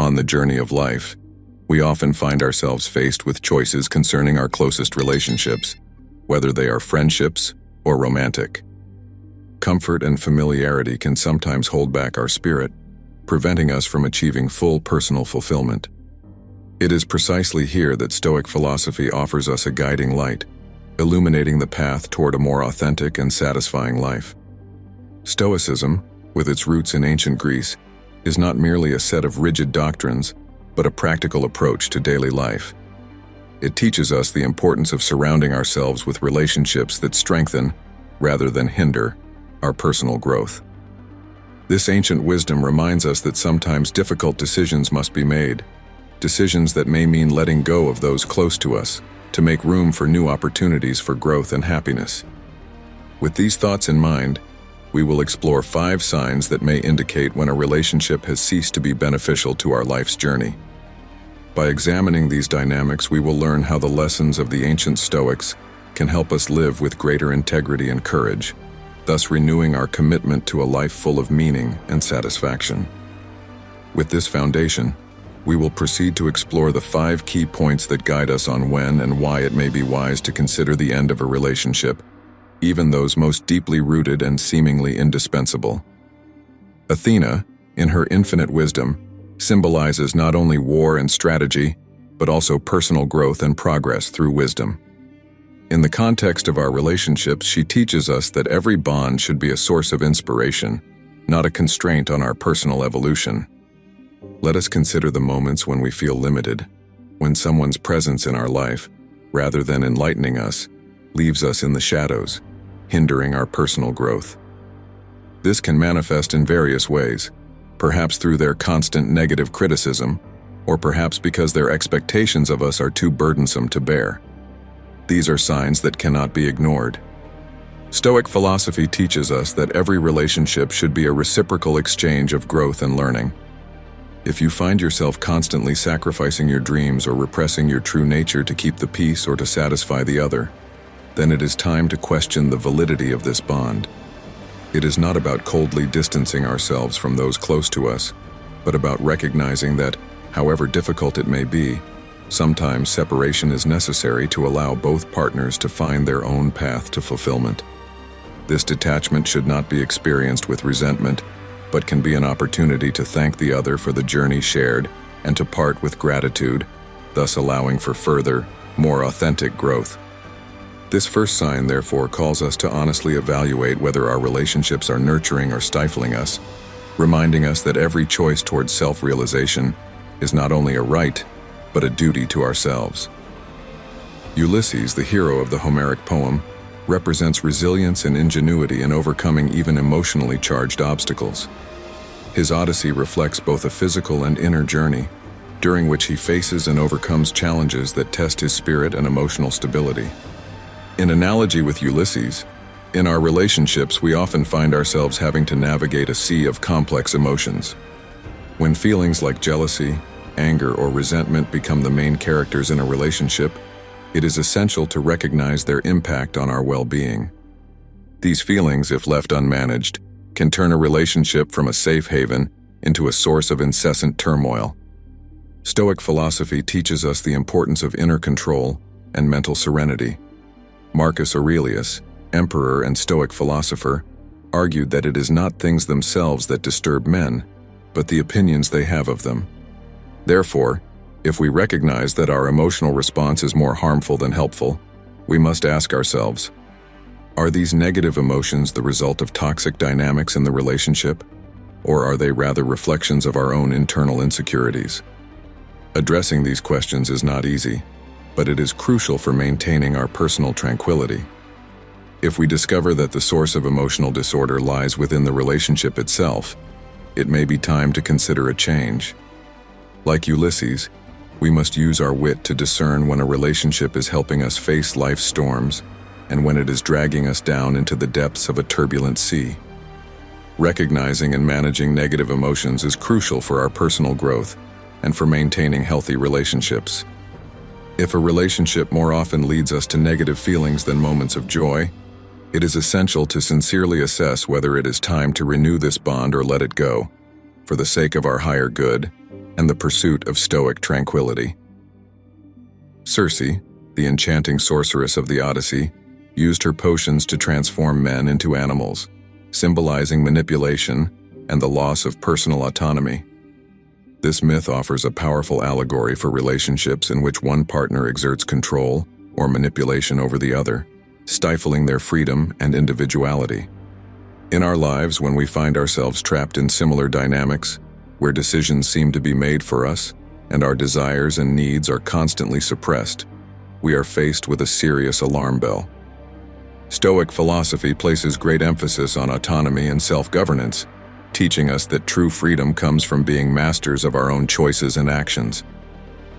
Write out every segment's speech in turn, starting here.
On the journey of life, we often find ourselves faced with choices concerning our closest relationships, whether they are friendships or romantic. Comfort and familiarity can sometimes hold back our spirit, preventing us from achieving full personal fulfillment. It is precisely here that Stoic philosophy offers us a guiding light, illuminating the path toward a more authentic and satisfying life. Stoicism, with its roots in ancient Greece, is not merely a set of rigid doctrines, but a practical approach to daily life. It teaches us the importance of surrounding ourselves with relationships that strengthen, rather than hinder, our personal growth. This ancient wisdom reminds us that sometimes difficult decisions must be made, decisions that may mean letting go of those close to us to make room for new opportunities for growth and happiness. With these thoughts in mind, we will explore 5 signs that may indicate when a relationship has ceased to be beneficial to our life's journey. By examining these dynamics, we will learn how the lessons of the ancient Stoics can help us live with greater integrity and courage, thus renewing our commitment to a life full of meaning and satisfaction. With this foundation, we will proceed to explore the 5 key points that guide us on when and why it may be wise to consider the end of a relationship, even those most deeply rooted and seemingly indispensable. Athena, in her infinite wisdom, symbolizes not only war and strategy, but also personal growth and progress through wisdom. In the context of our relationships, she teaches us that every bond should be a source of inspiration, not a constraint on our personal evolution. Let us consider the moments when we feel limited, when someone's presence in our life, rather than enlightening us, leaves us in the shadows, hindering our personal growth. This can manifest in various ways, perhaps through their constant negative criticism, or perhaps because their expectations of us are too burdensome to bear. These are signs that cannot be ignored. Stoic philosophy teaches us that every relationship should be a reciprocal exchange of growth and learning. If you find yourself constantly sacrificing your dreams or repressing your true nature to keep the peace or to satisfy the other, then it is time to question the validity of this bond. It is not about coldly distancing ourselves from those close to us, but about recognizing that, however difficult it may be, sometimes separation is necessary to allow both partners to find their own path to fulfillment. This detachment should not be experienced with resentment, but can be an opportunity to thank the other for the journey shared and to part with gratitude, thus allowing for further, more authentic growth. This first sign, therefore, calls us to honestly evaluate whether our relationships are nurturing or stifling us, reminding us that every choice towards self-realization is not only a right, but a duty to ourselves. Ulysses, the hero of the Homeric poem, represents resilience and ingenuity in overcoming even emotionally charged obstacles. His Odyssey reflects both a physical and inner journey, during which he faces and overcomes challenges that test his spirit and emotional stability. In analogy with Ulysses, in our relationships we often find ourselves having to navigate a sea of complex emotions. When feelings like jealousy, anger, or resentment become the main characters in a relationship, it is essential to recognize their impact on our well-being. These feelings, if left unmanaged, can turn a relationship from a safe haven into a source of incessant turmoil. Stoic philosophy teaches us the importance of inner control and mental serenity. Marcus Aurelius, emperor and Stoic philosopher, argued that it is not things themselves that disturb men, but the opinions they have of them. Therefore, if we recognize that our emotional response is more harmful than helpful, we must ask ourselves, are these negative emotions the result of toxic dynamics in the relationship, or are they rather reflections of our own internal insecurities? Addressing these questions is not easy, but it is crucial for maintaining our personal tranquility. If we discover that the source of emotional disorder lies within the relationship itself, it may be time to consider a change. Like Ulysses, we must use our wit to discern when a relationship is helping us face life's storms and when it is dragging us down into the depths of a turbulent sea. Recognizing and managing negative emotions is crucial for our personal growth and for maintaining healthy relationships. If a relationship more often leads us to negative feelings than moments of joy, it is essential to sincerely assess whether it is time to renew this bond or let it go, for the sake of our higher good and the pursuit of Stoic tranquility. Circe, the enchanting sorceress of the Odyssey, used her potions to transform men into animals, symbolizing manipulation and the loss of personal autonomy. This myth offers a powerful allegory for relationships in which one partner exerts control or manipulation over the other, stifling their freedom and individuality. In our lives, when we find ourselves trapped in similar dynamics, where decisions seem to be made for us and our desires and needs are constantly suppressed, we are faced with a serious alarm bell. Stoic philosophy places great emphasis on autonomy and self-governance, teaching us that true freedom comes from being masters of our own choices and actions.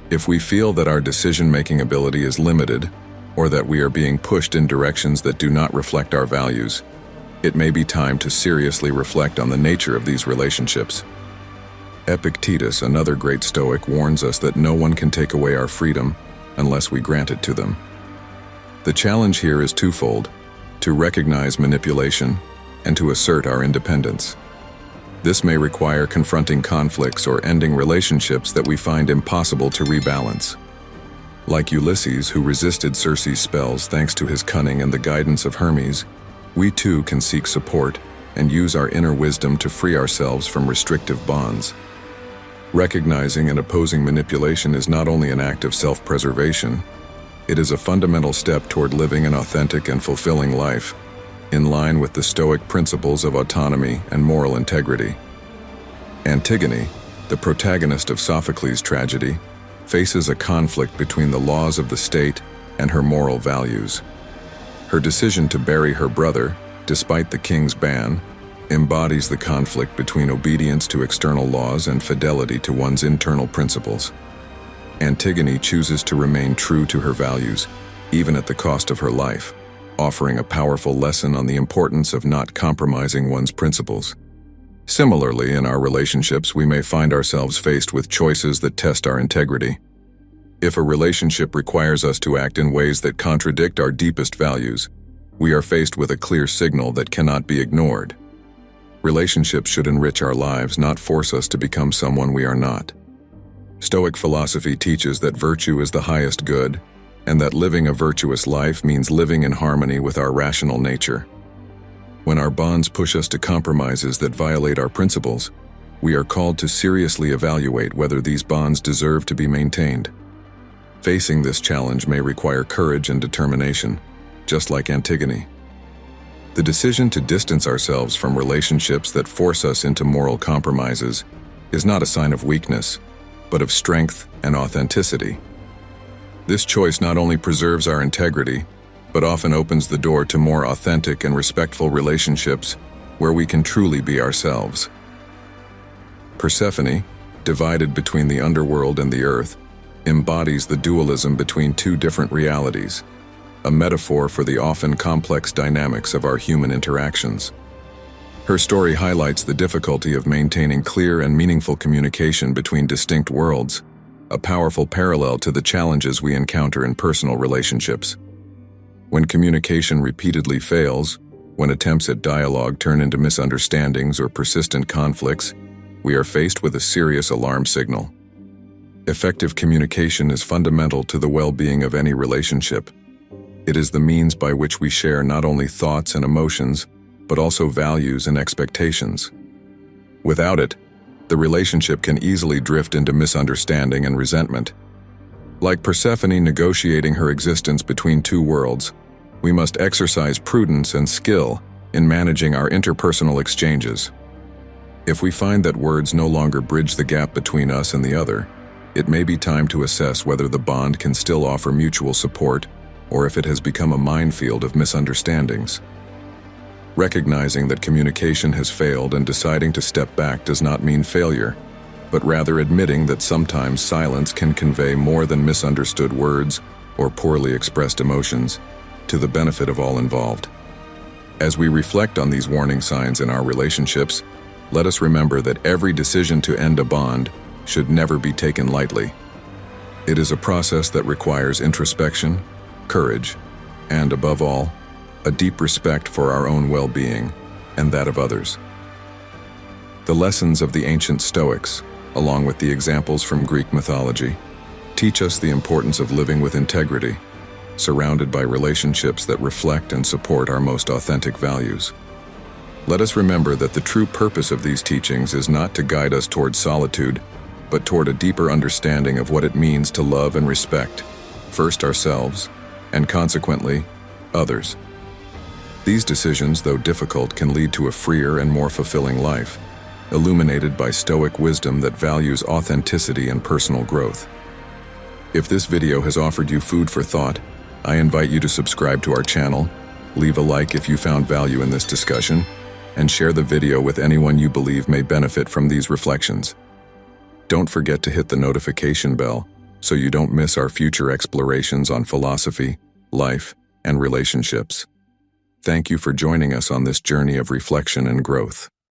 If we feel that our decision-making ability is limited, or that we are being pushed in directions that do not reflect our values, it may be time to seriously reflect on the nature of these relationships. Epictetus, another great Stoic, warns us that no one can take away our freedom unless we grant it to them. The challenge here is twofold: to recognize manipulation and to assert our independence. This may require confronting conflicts or ending relationships that we find impossible to rebalance. Like Ulysses, who resisted Circe's spells thanks to his cunning and the guidance of Hermes, we too can seek support and use our inner wisdom to free ourselves from restrictive bonds. Recognizing and opposing manipulation is not only an act of self-preservation, it is a fundamental step toward living an authentic and fulfilling life, in line with the Stoic principles of autonomy and moral integrity. Antigone, the protagonist of Sophocles' tragedy, faces a conflict between the laws of the state and her moral values. Her decision to bury her brother, despite the king's ban, embodies the conflict between obedience to external laws and fidelity to one's internal principles. Antigone chooses to remain true to her values, even at the cost of her life, offering a powerful lesson on the importance of not compromising one's principles. Similarly, in our relationships, we may find ourselves faced with choices that test our integrity. If a relationship requires us to act in ways that contradict our deepest values, we are faced with a clear signal that cannot be ignored. Relationships should enrich our lives, not force us to become someone we are not. Stoic philosophy teaches that virtue is the highest good, and that living a virtuous life means living in harmony with our rational nature. When our bonds push us to compromises that violate our principles, we are called to seriously evaluate whether these bonds deserve to be maintained. Facing this challenge may require courage and determination, just like Antigone. The decision to distance ourselves from relationships that force us into moral compromises is not a sign of weakness, but of strength and authenticity. This choice not only preserves our integrity, but often opens the door to more authentic and respectful relationships where we can truly be ourselves. Persephone, divided between the underworld and the earth, embodies the dualism between two different realities, a metaphor for the often complex dynamics of our human interactions. Her story highlights the difficulty of maintaining clear and meaningful communication between distinct worlds, a powerful parallel to the challenges we encounter in personal relationships. When communication repeatedly fails, when attempts at dialogue turn into misunderstandings or persistent conflicts, we are faced with a serious alarm signal. Effective communication is fundamental to the well-being of any relationship. It is the means by which we share not only thoughts and emotions, but also values and expectations. Without it, the relationship can easily drift into misunderstanding and resentment. Like Persephone negotiating her existence between two worlds, we must exercise prudence and skill in managing our interpersonal exchanges. If we find that words no longer bridge the gap between us and the other, it may be time to assess whether the bond can still offer mutual support or if it has become a minefield of misunderstandings. Recognizing that communication has failed and deciding to step back does not mean failure, but rather admitting that sometimes silence can convey more than misunderstood words or poorly expressed emotions, to the benefit of all involved. As we reflect on these warning signs in our relationships, let us remember that every decision to end a bond should never be taken lightly. It is a process that requires introspection, courage, and above all, a deep respect for our own well-being and that of others. The lessons of the ancient Stoics, along with the examples from Greek mythology, teach us the importance of living with integrity, surrounded by relationships that reflect and support our most authentic values. Let us remember that the true purpose of these teachings is not to guide us toward solitude, but toward a deeper understanding of what it means to love and respect, first ourselves, and consequently, others. These decisions, though difficult, can lead to a freer and more fulfilling life, illuminated by Stoic wisdom that values authenticity and personal growth. If this video has offered you food for thought, I invite you to subscribe to our channel, leave a like if you found value in this discussion, and share the video with anyone you believe may benefit from these reflections. Don't forget to hit the notification bell so you don't miss our future explorations on philosophy, life, and relationships. Thank you for joining us on this journey of reflection and growth.